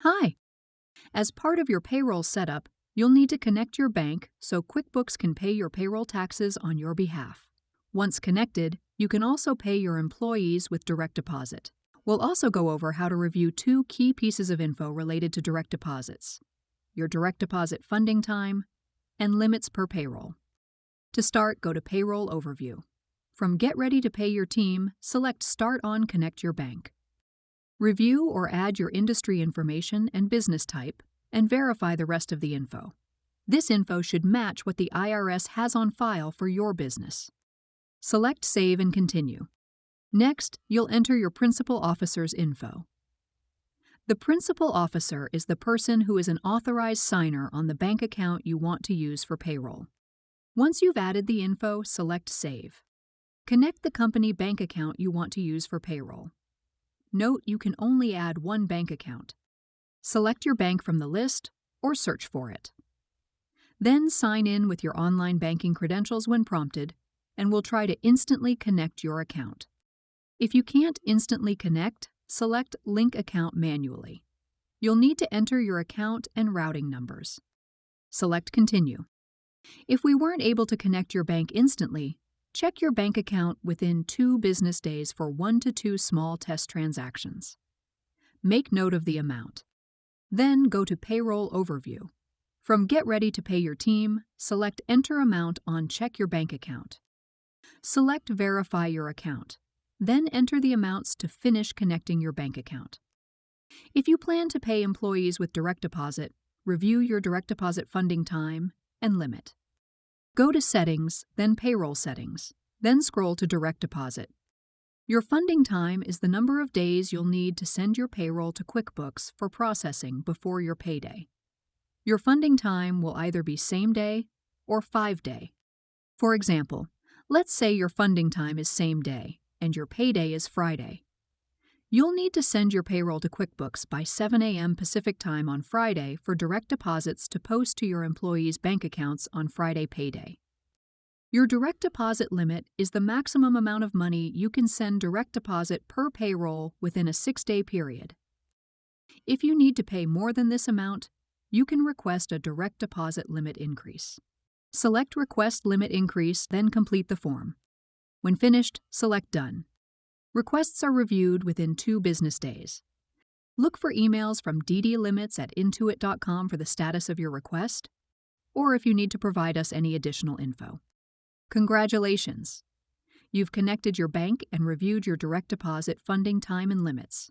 Hi! As part of your payroll setup, you'll need to connect your bank so QuickBooks can pay your payroll taxes on your behalf. Once connected, you can also pay your employees with direct deposit. We'll also go over how to review two key pieces of info related to direct deposits: your direct deposit funding time and limits per payroll. To start, go to Payroll Overview. From Get Ready to Pay Your Team, select Start on Connect Your Bank. Review or add your industry information and business type, and verify the rest of the info. This info should match what the IRS has on file for your business. Select Save and Continue. Next, you'll enter your principal officer's info. The principal officer is the person who is an authorized signer on the bank account you want to use for payroll. Once you've added the info, select Save. Connect the company bank account you want to use for payroll. Note you can only add one bank account. Select your bank from the list or search for it. Then sign in with your online banking credentials when prompted, and we'll try to instantly connect your account. If you can't instantly connect, select Link Account manually. You'll need to enter your account and routing numbers. Select Continue. If we weren't able to connect your bank instantly, check your bank account within 2 business days for 1 to 2 small test transactions. Make note of the amount. Then go to Payroll Overview. From Get Ready to Pay Your Team, select Enter Amount on Check Your Bank Account. Select Verify Your Account. Then enter the amounts to finish connecting your bank account. If you plan to pay employees with direct deposit, review your direct deposit funding time and limit. Go to Settings, then Payroll Settings, then scroll to Direct Deposit. Your funding time is the number of days you'll need to send your payroll to QuickBooks for processing before your payday. Your funding time will either be same day or 5-day. For example, let's say your funding time is same day and your payday is Friday. You'll need to send your payroll to QuickBooks by 7 a.m. Pacific Time on Friday for direct deposits to post to your employees' bank accounts on Friday payday. Your direct deposit limit is the maximum amount of money you can send direct deposit per payroll within a 6-day period. If you need to pay more than this amount, you can request a direct deposit limit increase. Select Request Limit Increase, then complete the form. When finished, select Done. Requests are reviewed within 2 business days. Look for emails from ddlimits@intuit.com for the status of your request, or if you need to provide us any additional info. Congratulations! You've connected your bank and reviewed your direct deposit funding time and limits.